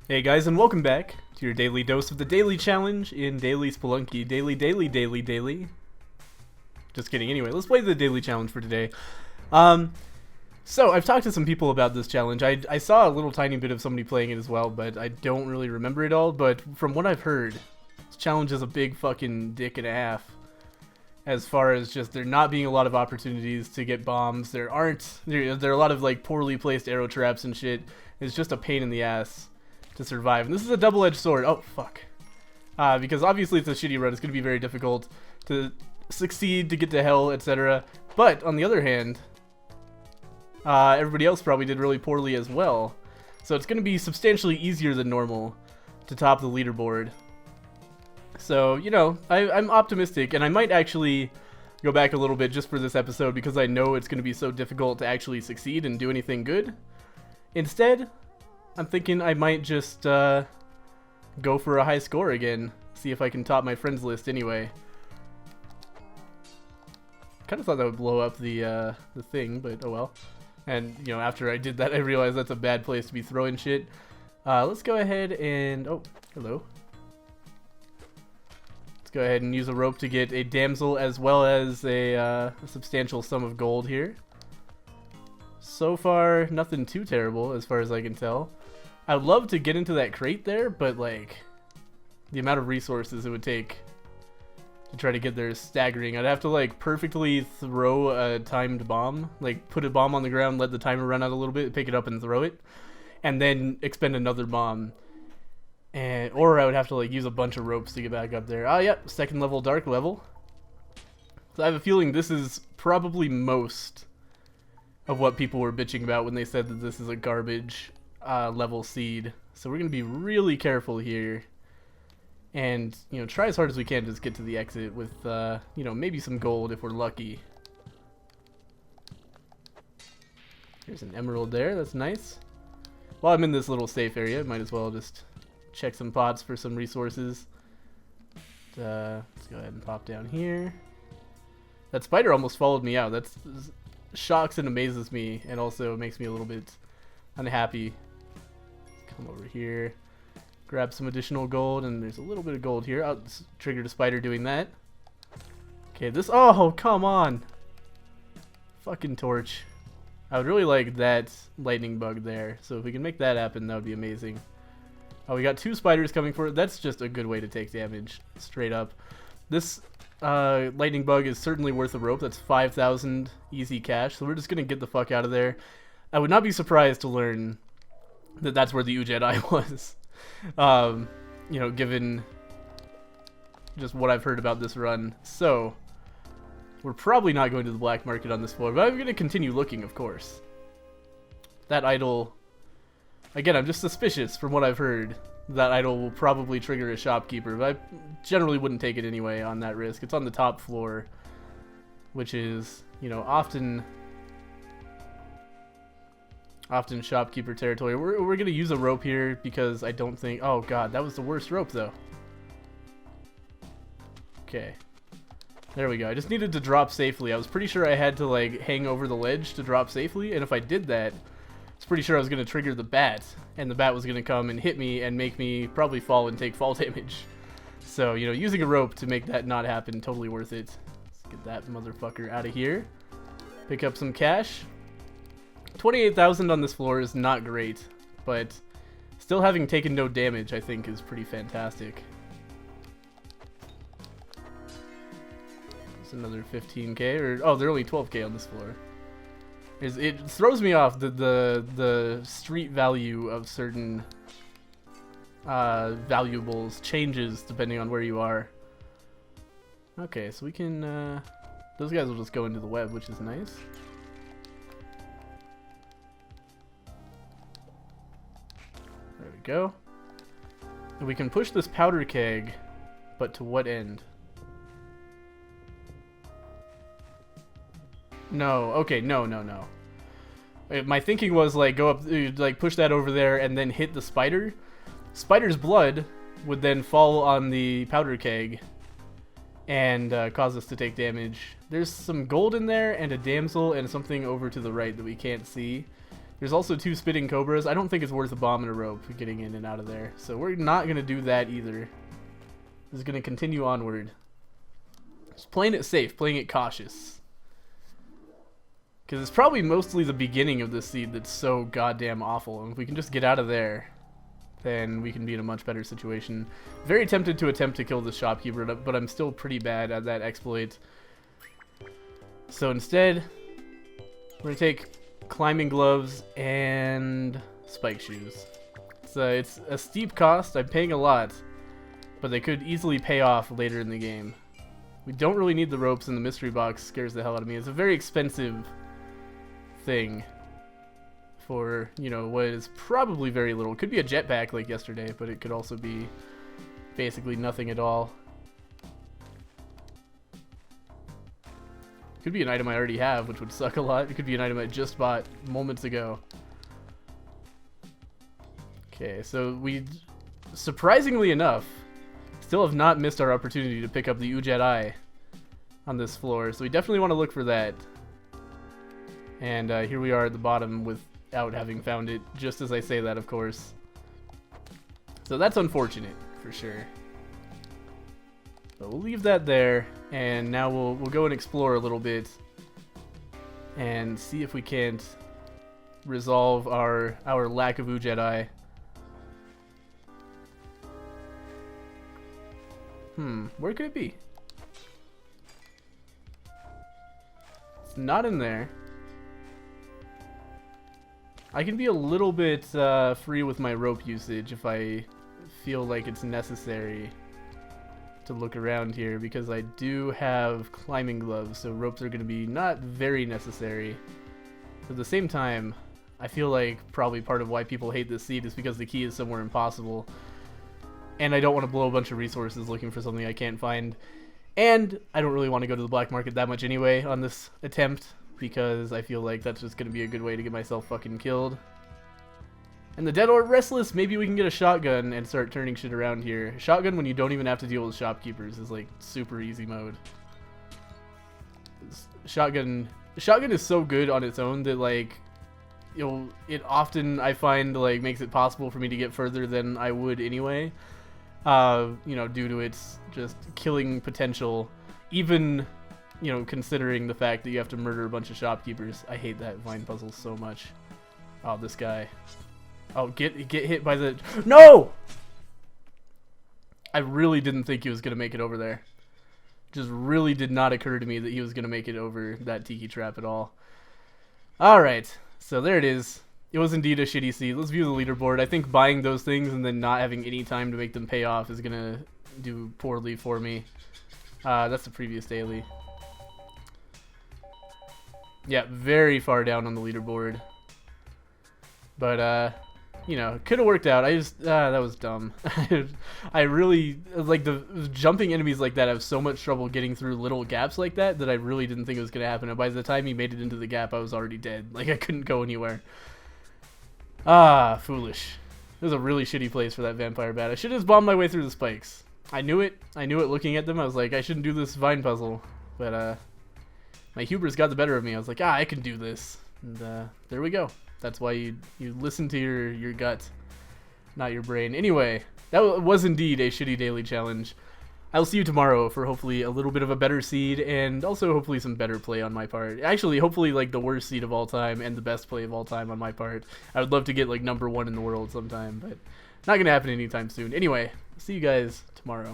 Hey guys, and welcome back to your daily dose of the daily challenge in Daily Spelunky. Daily. Just kidding. Anyway, let's play the daily challenge for today. So I've talked to some people about this challenge. I saw a little tiny bit of somebody playing it as well, but I don't really remember it all. But from what I've heard, this challenge is a big fucking dick and a half. As far as just there not being a lot of opportunities to get bombs, there are a lot of like poorly placed arrow traps and shit. It's just a pain in the ass to survive. And this is a double-edged sword. Oh, fuck. Because obviously it's a shitty run. It's going to be very difficult to succeed, to get to hell, etc. But, on the other hand, everybody else probably did really poorly as well. So it's going to be substantially easier than normal to top the leaderboard. So, you know, I'm optimistic, and I might actually go back a little bit just for this episode because I know it's going to be so difficult to actually succeed and do anything good. Instead, I'm thinking I might just go for a high score again. See if I can top my friends list anyway. Kind of thought that would blow up the thing, but oh well. And, you know, after I did that, I realized that's a bad place to be throwing shit. Let's go ahead and... Oh, hello. Let's go ahead and use a rope to get a damsel as well as a substantial sum of gold here. So far, nothing too terrible as far as I can tell. I'd love to get into that crate there, but like the amount of resources it would take to try to get there is staggering. I'd have to like perfectly throw a timed bomb, like put a bomb on the ground, let the timer run out a little bit, pick it up and throw it, and then expend another bomb. Or I would have to like use a bunch of ropes to get back up there. Yep, second level, dark level. So I have a feeling this is probably most of what people were bitching about when they said that this is a garbage level seed. So we're gonna be really careful here, and you know, try as hard as we can to just get to the exit with you know, maybe some gold if we're lucky. There's an emerald there. That's nice. While I'm in this little safe area, might as well just check some pots for some resources. Let's go ahead and pop down here. That spider almost followed me out. That's shocks and amazes me, and also makes me a little bit unhappy. Come over here, grab some additional gold, and there's a little bit of gold here. Oh, triggered a spider doing that. Okay, this... Oh, come on! Fucking torch. I would really like that lightning bug there, so if we can make that happen, that would be amazing. Oh, we got two spiders coming for it. That's just a good way to take damage, straight up. This lightning bug is certainly worth a rope. That's 5,000 easy cash, so we're just gonna get the fuck out of there. I would not be surprised to learn that that's where the Ujedi was. You know, given just what I've heard about this run. So, we're probably not going to the black market on this floor, but I'm going to continue looking, of course. That idol... Again, I'm just suspicious from what I've heard. That idol will probably trigger a shopkeeper, but I generally wouldn't take it anyway on that risk. It's on the top floor, which is, you know, often shopkeeper territory. We're gonna use a rope here because I don't think... Oh god, that was the worst rope though. Okay. There we go. I just needed to drop safely. I was pretty sure I had to like hang over the ledge to drop safely, and if I did that, I was pretty sure I was gonna trigger the bat, and the bat was gonna come and hit me and make me probably fall and take fall damage. So, you know, using a rope to make that not happen, totally worth it. Let's get that motherfucker out of here. Pick up some cash. 28,000 on this floor is not great, but still having taken no damage I think is pretty fantastic. There's another 15k, or oh, they're only 12k on this floor. It throws me off the street value of certain valuables changes depending on where you are. Okay, so we can those guys will just go into the web, which is nice. There we go. And we can push this powder keg, but to what end? No, okay, no. My thinking was like go up, like push that over there and then hit the spider. Spider's blood would then fall on the powder keg and cause us to take damage. There's some gold in there and a damsel and something over to the right that we can't see. There's also 2 spitting cobras. I don't think it's worth a bomb and a rope getting in and out of there. So we're not going to do that either. This is going to continue onward. Just playing it safe, playing it cautious. Because it's probably mostly the beginning of this seed that's so goddamn awful. And if we can just get out of there, then we can be in a much better situation. Very tempted to attempt to kill the shopkeeper, but I'm still pretty bad at that exploit. So instead, we're going to take climbing gloves and spike shoes. It's a steep cost. I'm paying a lot, but they could easily pay off later in the game. We don't really need the ropes, and the mystery box scares the hell out of me. It's a very expensive thing for, you know, what is probably very little. It could be a jetpack like yesterday, but it could also be basically nothing at all. Could be an item I already have, which would suck a lot. It could be an item I just bought moments ago. Okay, so we, surprisingly enough, still have not missed our opportunity to pick up the Ujet Eye on this floor, so we definitely want to look for that. And here we are at the bottom without having found it, just as I say that, of course. So that's unfortunate, for sure. But we'll leave that there, and now we'll go and explore a little bit and see if we can't resolve our lack of Ujet Eye. Where could it be? It's not in there. I can be a little bit free with my rope usage if I feel like it's necessary to look around here, because I do have climbing gloves, so ropes are going to be not very necessary. At the same time, I feel like probably part of why people hate this seed is because the key is somewhere impossible. And I don't want to blow a bunch of resources looking for something I can't find. And I don't really want to go to the black market that much anyway on this attempt, because I feel like that's just going to be a good way to get myself fucking killed. And the Dead or Restless, maybe we can get a shotgun and start turning shit around here. Shotgun, when you don't even have to deal with shopkeepers, is like super easy mode. Shotgun is so good on its own that, like, it often, I find, like, makes it possible for me to get further than I would anyway. You know, due to its just killing potential, even, you know, considering the fact that you have to murder a bunch of shopkeepers. I hate that vine puzzle so much. Oh, this guy. Oh, get hit by the... No! I really didn't think he was going to make it over there. Just really did not occur to me that he was going to make it over that tiki trap at all. Alright, so there it is. It was indeed a shitty seed. Let's view the leaderboard. I think buying those things and then not having any time to make them pay off is going to do poorly for me. That's the previous daily. Yeah, very far down on the leaderboard. But, you know, could have worked out. I just, that was dumb. I really, like, the jumping enemies like that have so much trouble getting through little gaps like that I really didn't think it was going to happen. And by the time he made it into the gap, I was already dead. Like, I couldn't go anywhere. Ah, foolish. It was a really shitty place for that vampire bat. I should have just bombed my way through the spikes. I knew it. I knew it looking at them. I was like, I shouldn't do this vine puzzle. But, my hubris got the better of me. I was like, I can do this. And, there we go. That's why you listen to your gut, not your brain. Anyway, that was indeed a shitty daily challenge. I'll see you tomorrow for hopefully a little bit of a better seed, and also hopefully some better play on my part. Actually, hopefully like the worst seed of all time and the best play of all time on my part. I would love to get like #1 in the world sometime, but not gonna happen anytime soon. Anyway, see you guys tomorrow.